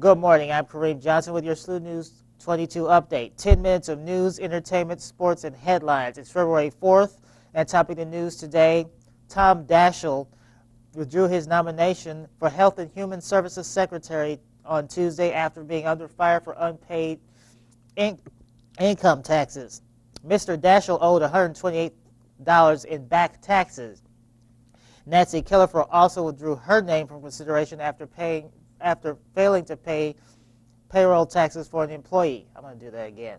Good morning. I'm Kareem Johnson with your SLU News 22 update. 10 minutes of news, entertainment, sports, and headlines. It's February 4th, and topping the news today, Tom Daschle withdrew his nomination for Health and Human Services Secretary on Tuesday after being under fire for unpaid income taxes. Mr. Daschle owed $128 in back taxes. Nancy Killefer also withdrew her name from consideration after failing to pay payroll taxes for an employee. I'm going to do that again.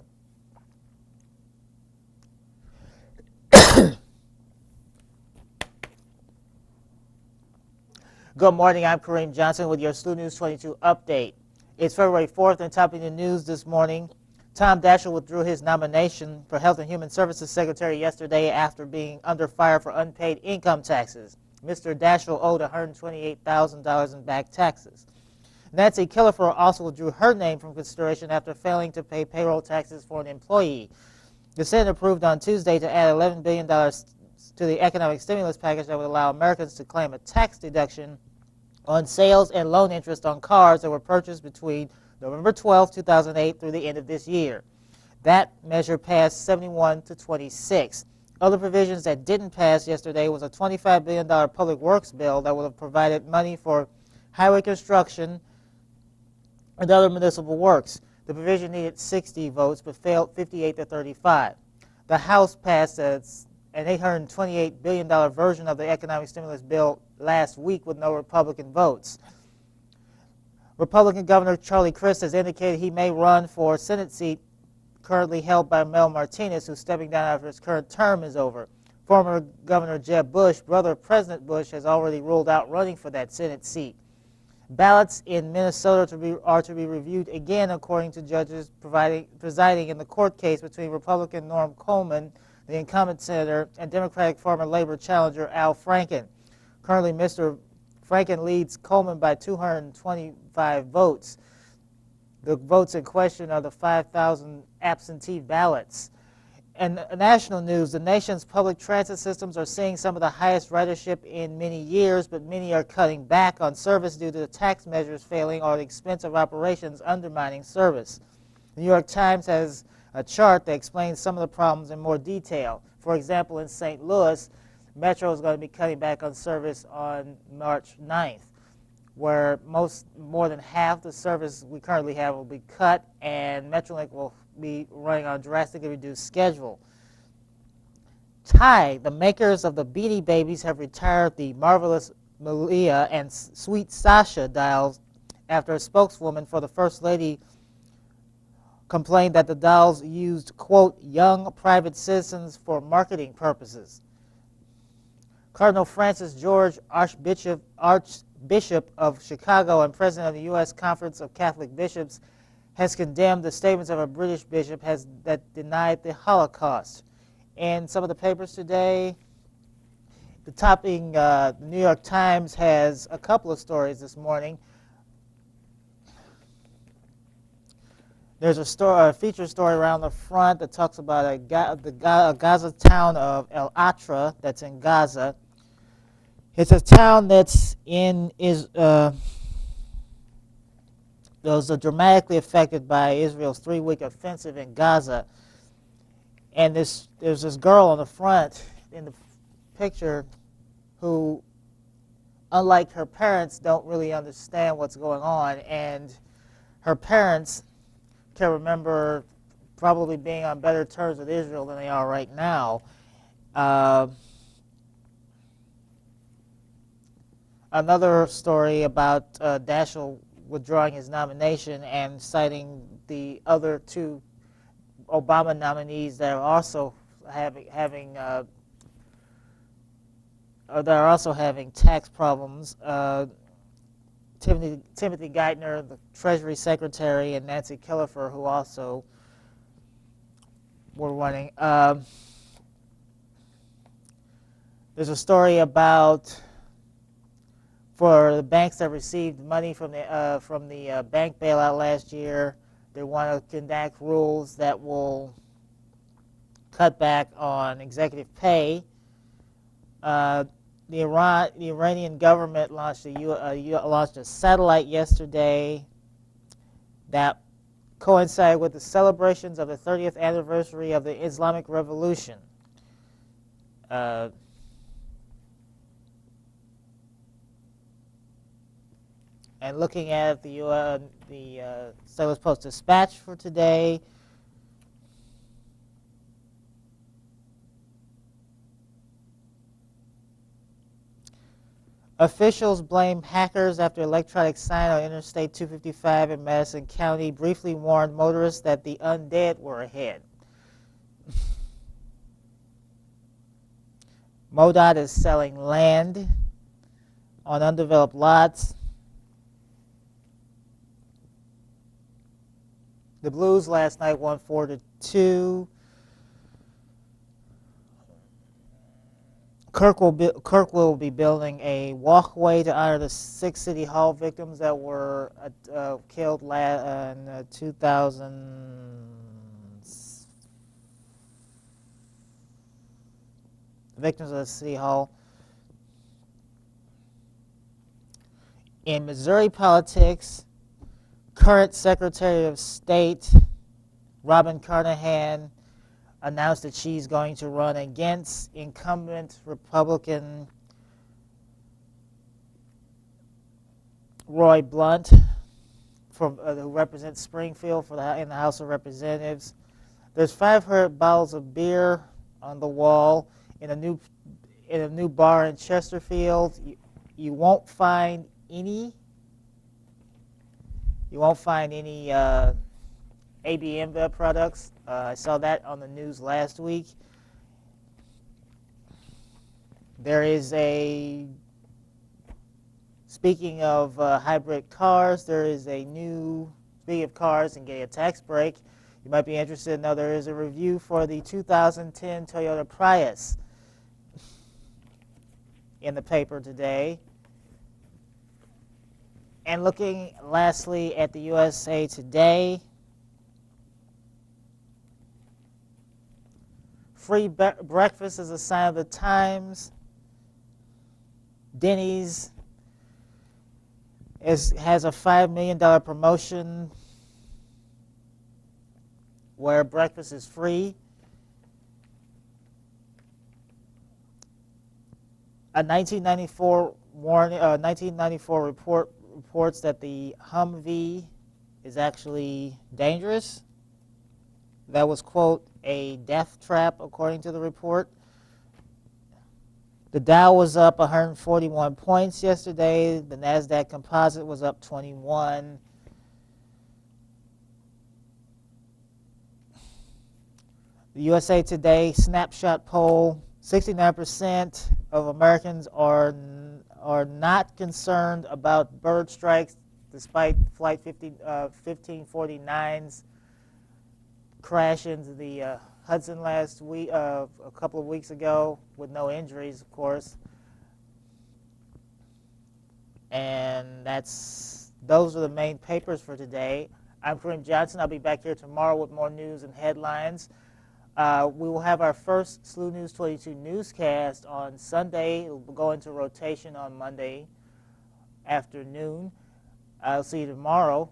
Good morning. I'm Kareem Johnson with your SLU News 22 update. It's February 4th, and topping the news this morning, Tom Daschle withdrew his nomination for Health and Human Services Secretary yesterday after being under fire for unpaid income taxes. Mr. Daschle owed $128,000 in back taxes. Nancy Killefer also withdrew her name from consideration after failing to pay payroll taxes for an employee. The Senate approved on Tuesday to add $11 billion to the economic stimulus package that would allow Americans to claim a tax deduction on sales and loan interest on cars that were purchased between November 12, 2008 through the end of this year. That measure passed 71 to 26. Other provisions that didn't pass yesterday was a $25 billion public works bill that would have provided money for highway construction and other municipal works. The provision needed 60 votes but failed 58 to 35. The House passed an $828 billion version of the economic stimulus bill last week with no Republican votes. Republican Governor Charlie Crist has indicated he may run for a Senate seat currently held by Mel Martinez, who's stepping down after his current term is over. Former Governor Jeb Bush, brother of President Bush, has already ruled out running for that Senate seat. Ballots in Minnesota are to be reviewed again, according to judges presiding in the court case between Republican Norm Coleman, the incumbent senator, and Democratic former labor challenger Al Franken. Currently, Mr. Franken leads Coleman by 225 votes. The votes in question are the 5,000 absentee ballots. And national news, the nation's public transit systems are seeing some of the highest ridership in many years, but many are cutting back on service due to the tax measures failing or the expense of operations undermining service. The New York Times has a chart that explains some of the problems in more detail. For example, in St. Louis, Metro is going to be cutting back on service on March 9th, where more than half the service we currently have will be cut, and Metrolink will be running on a drastically reduced schedule. Tide, the makers of the Beanie Babies, have retired the Marvelous Malia and Sweet Sasha dolls after a spokeswoman for the First Lady complained that the dolls used, quote, young private citizens for marketing purposes. Cardinal Francis George, Archbishop of Chicago and President of the U.S. Conference of Catholic Bishops, has condemned the statements of a British bishop that denied the Holocaust. In some of the papers today, the New York Times has a couple of stories this morning. There's a feature story around the front that talks about the Gaza town of El Atra that's in Gaza. It's a town that's was dramatically affected by Israel's 3-week offensive in Gaza. And there's this girl on the front in the picture who, unlike her parents, don't really understand what's going on. And her parents can remember probably being on better terms with Israel than they are right now. Another story about Daschle withdrawing his nomination and citing the other two Obama nominees that are also having tax problems. Timothy Geithner, the Treasury Secretary, and Nancy Killefer, who also were running. There's a story about, for the banks that received money from the bank bailout last year, they want to enact rules that will cut back on executive pay. The Iranian government launched a satellite yesterday that coincided with the celebrations of the 30th anniversary of the Islamic Revolution. And looking at the St. Louis Post-Dispatch for today, officials blame hackers after electronic sign on Interstate 255 in Madison County briefly warned motorists that the undead were ahead. MoDOT is selling land on undeveloped lots. The Blues last night won 4-2. Kirk will be building a walkway to honor the 6 City Hall victims that were killed in 2000. Victims of the City Hall. In Missouri politics, current Secretary of State Robin Carnahan announced that she's going to run against incumbent Republican Roy Blunt, who represents Springfield in the House of Representatives. There's 500 bottles of beer on the wall in a new bar in Chesterfield. You won't find any. You won't find any AB InBev products. I saw that on the news last week. There is speaking of hybrid cars, there is a new, speaking of cars and getting a tax break, you might be interested to know there is a review for the 2010 Toyota Prius in the paper today. And looking lastly at the USA Today, free breakfast is a sign of the times. Denny's has a $5 million promotion where breakfast is free. A 1994 report reports that the Humvee is actually dangerous. That was, quote, a death trap, according to the report. The Dow was up 141 points yesterday. The NASDAQ Composite was up 21. The USA Today snapshot poll, 69% of Americans are not concerned about bird strikes despite Flight 1549's crash into the Hudson last week, a couple of weeks ago, with no injuries, of course. And those are the main papers for today. I'm Kareem Johnson. I'll be back here tomorrow with more news and headlines. We will have our first SLU News 22 newscast on Sunday. It will go into rotation on Monday afternoon. I'll see you tomorrow.